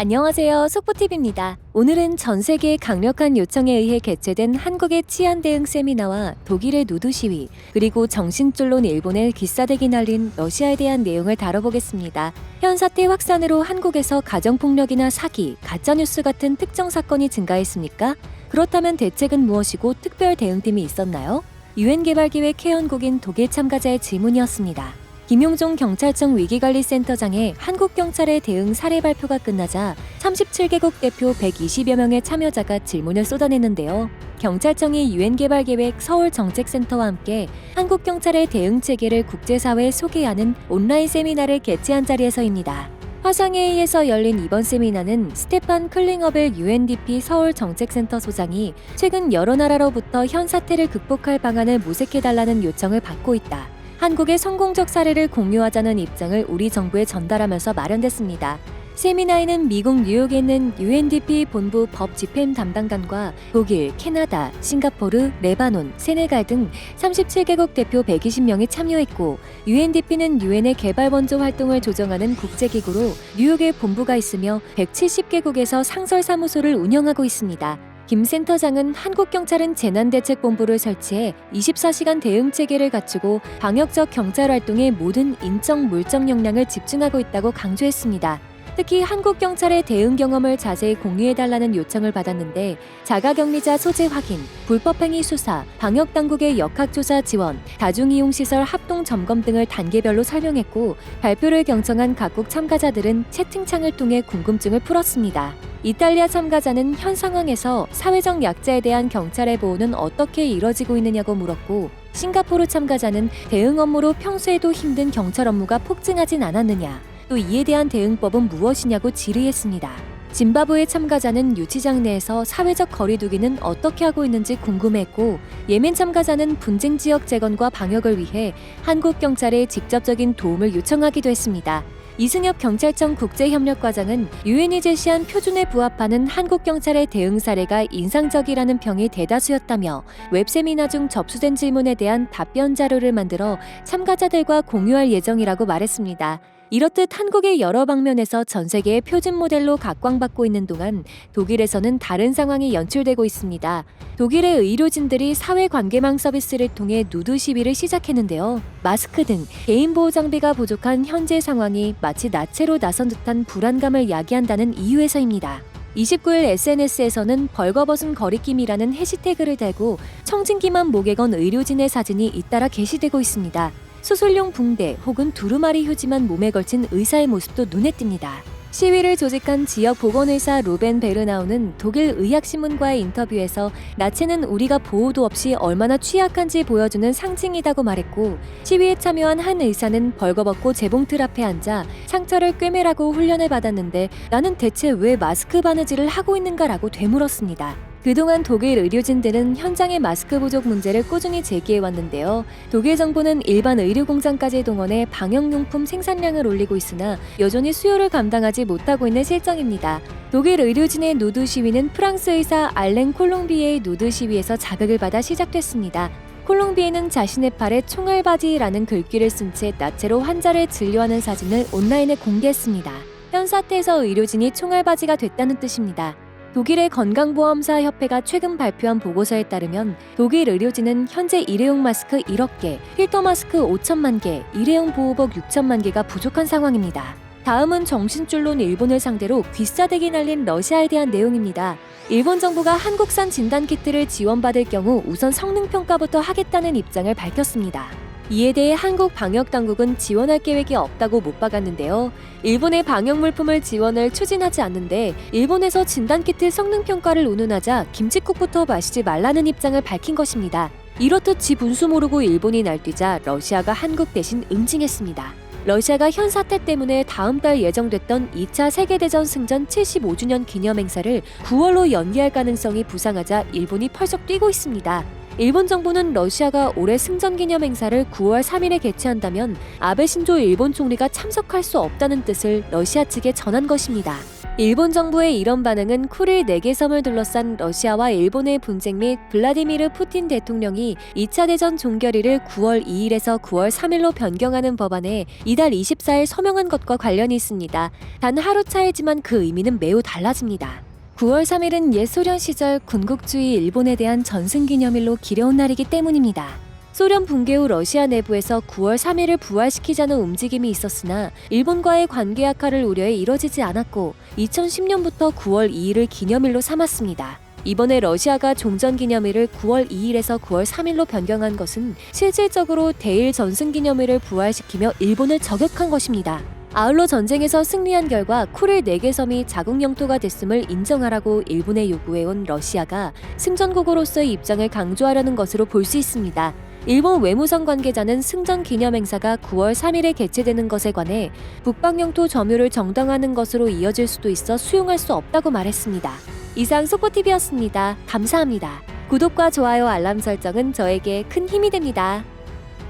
안녕하세요. 속보TV입니다. 오늘은 전 세계의 강력한 요청에 의해 개최된 한국의 치안 대응 세미나와 독일의 누드 시위, 그리고 정신줄론 일본의 기싸대기 날린 러시아에 대한 내용을 다뤄보겠습니다. 현 사태 확산으로 한국에서 가정폭력이나 사기, 가짜뉴스 같은 특정 사건이 증가했습니까? 그렇다면 대책은 무엇이고 특별 대응팀이 있었나요? 유엔 개발기획 회원국인 독일 참가자의 질문이었습니다. 김용종 경찰청 위기관리센터장의 한국경찰의 대응 사례 발표가 끝나자 37개국 대표 120여 명의 참여자가 질문을 쏟아냈는데요. 경찰청이 유엔개발계획 서울정책센터와 함께 한국경찰의 대응 체계를 국제사회에 소개하는 온라인 세미나를 개최한 자리에서입니다. 화상회의에서 열린 이번 세미나는 스테판 클링어벨 UNDP 서울정책센터 소장이 최근 여러 나라로부터 현 사태를 극복할 방안을 모색해달라는 요청을 받고 있다. 한국의 성공적 사례를 공유하자는 입장을 우리 정부에 전달하면서 마련됐습니다. 세미나에는 미국 뉴욕에 있는 UNDP 본부 법 집행 담당관과 독일, 캐나다, 싱가포르, 레바논, 세네갈 등 37개국 대표 120명이 참여했고, UNDP는 유엔의 개발 원조 활동을 조정하는 국제기구로 뉴욕에 본부가 있으며 170개국에서 상설사무소를 운영하고 있습니다. 김 센터장은 한국경찰은 재난대책본부를 설치해 24시간 대응체계를 갖추고 방역적 경찰활동에 모든 인적 물적 역량을 집중하고 있다고 강조했습니다. 특히 한국경찰의 대응 경험을 자세히 공유해달라는 요청을 받았는데, 자가격리자 소재 확인, 불법행위 수사, 방역당국의 역학조사 지원, 다중이용시설 합동점검 등을 단계별로 설명했고, 발표를 경청한 각국 참가자들은 채팅창을 통해 궁금증을 풀었습니다. 이탈리아 참가자는 현 상황에서 사회적 약자에 대한 경찰의 보호는 어떻게 이뤄지고 있느냐고 물었고, 싱가포르 참가자는 대응 업무로 평소에도 힘든 경찰 업무가 폭증하진 않았느냐, 또 이에 대한 대응법은 무엇이냐고 질의했습니다. 짐바브웨 참가자는 유치장 내에서 사회적 거리두기는 어떻게 하고 있는지 궁금했고, 예멘 참가자는 분쟁 지역 재건과 방역을 위해 한국 경찰의 직접적인 도움을 요청하기도 했습니다. 이승엽 경찰청 국제협력과장은 유엔이 제시한 표준에 부합하는 한국경찰의 대응 사례가 인상적이라는 평이 대다수였다며, 웹세미나 중 접수된 질문에 대한 답변 자료를 만들어 참가자들과 공유할 예정이라고 말했습니다. 이렇듯 한국의 여러 방면에서 전 세계의 표준 모델로 각광받고 있는 동안 독일에서는 다른 상황이 연출되고 있습니다. 독일의 의료진들이 사회관계망 서비스를 통해 누드 시위를 시작했는데요. 마스크 등 개인 보호 장비가 부족한 현재 상황이 마치 나체로 나선 듯한 불안감을 야기한다는 이유에서입니다. 29일 SNS에서는 벌거벗은 거리낌이라는 해시태그를 달고 청진기만 목에 건 의료진의 사진이 잇따라 게시되고 있습니다. 수술용 붕대 혹은 두루마리 휴지만 몸에 걸친 의사의 모습도 눈에 띕니다. 시위를 조직한 지역 보건의사 루벤 베르나우는 독일 의학신문과의 인터뷰에서 나체는 우리가 보호도 없이 얼마나 취약한지 보여주는 상징이라고 말했고, 시위에 참여한 한 의사는 벌거벗고 재봉틀 앞에 앉아 상처를 꿰매라고 훈련을 받았는데 나는 대체 왜 마스크 바느질을 하고 있는가라고 되물었습니다. 그동안 독일 의료진들은 현장의 마스크 부족 문제를 꾸준히 제기해왔는데요. 독일 정부는 일반 의료공장까지 동원해 방역용품 생산량을 올리고 있으나 여전히 수요를 감당하지 못하고 있는 실정입니다. 독일 의료진의 누드 시위는 프랑스 의사 알랭 콜롱비에의 누드 시위에서 자극을 받아 시작됐습니다. 콜롱비에는 자신의 팔에 총알바지라는 글귀를 쓴 채 나체로 환자를 진료하는 사진을 온라인에 공개했습니다. 현 사태에서 의료진이 총알바지가 됐다는 뜻입니다. 독일의 건강보험사 협회가 최근 발표한 보고서에 따르면 독일 의료진은 현재 일회용 마스크 1억 개, 필터 마스크 5천만 개, 일회용 보호복 6천만 개가 부족한 상황입니다. 다음은 정신줄론 일본을 상대로 귀싸대기 날린 러시아에 대한 내용입니다. 일본 정부가 한국산 진단키트를 지원받을 경우 우선 성능평가부터 하겠다는 입장을 밝혔습니다. 이에 대해 한국 방역당국은 지원할 계획이 없다고 못 박았는데요. 일본의 방역물품을 지원을 추진하지 않는데, 일본에서 진단키트 성능평가를 운운하자 김칫국부터 마시지 말라는 입장을 밝힌 것입니다. 이렇듯 지 분수 모르고 일본이 날뛰자 러시아가 한국 대신 응징했습니다. 러시아가 현 사태 때문에 다음 달 예정됐던 2차 세계대전 승전 75주년 기념행사를 9월로 연기할 가능성이 부상하자 일본이 펄썩 뛰고 있습니다. 일본 정부는 러시아가 올해 승전 기념 행사를 9월 3일에 개최한다면 아베 신조 일본 총리가 참석할 수 없다는 뜻을 러시아 측에 전한 것입니다. 일본 정부의 이런 반응은 쿠릴 4개 섬을 둘러싼 러시아와 일본의 분쟁 및 블라디미르 푸틴 대통령이 2차 대전 종결일을 9월 2일에서 9월 3일로 변경하는 법안에 이달 24일 서명한 것과 관련이 있습니다. 단 하루 차이지만 그 의미는 매우 달라집니다. 9월 3일은 옛 소련 시절 군국주의 일본에 대한 전승기념일로 기려온 날이기 때문입니다. 소련 붕괴 후 러시아 내부에서 9월 3일을 부활시키자는 움직임이 있었으나 일본과의 관계 악화를 우려해 이뤄지지 않았고 2010년부터 9월 2일을 기념일로 삼았습니다. 이번에 러시아가 종전기념일을 9월 2일에서 9월 3일로 변경한 것은 실질적으로 대일 전승기념일을 부활시키며 일본을 저격한 것입니다. 아울러 전쟁에서 승리한 결과 쿠릴 4개 섬이 자국 영토가 됐음을 인정하라고 일본에 요구해온 러시아가 승전국으로서의 입장을 강조하려는 것으로 볼 수 있습니다. 일본 외무성 관계자는 승전 기념 행사가 9월 3일에 개최되는 것에 관해 북방 영토 점유를 정당화하는 것으로 이어질 수도 있어 수용할 수 없다고 말했습니다. 이상 속보TV였습니다. 감사합니다. 구독과 좋아요, 알람 설정은 저에게 큰 힘이 됩니다.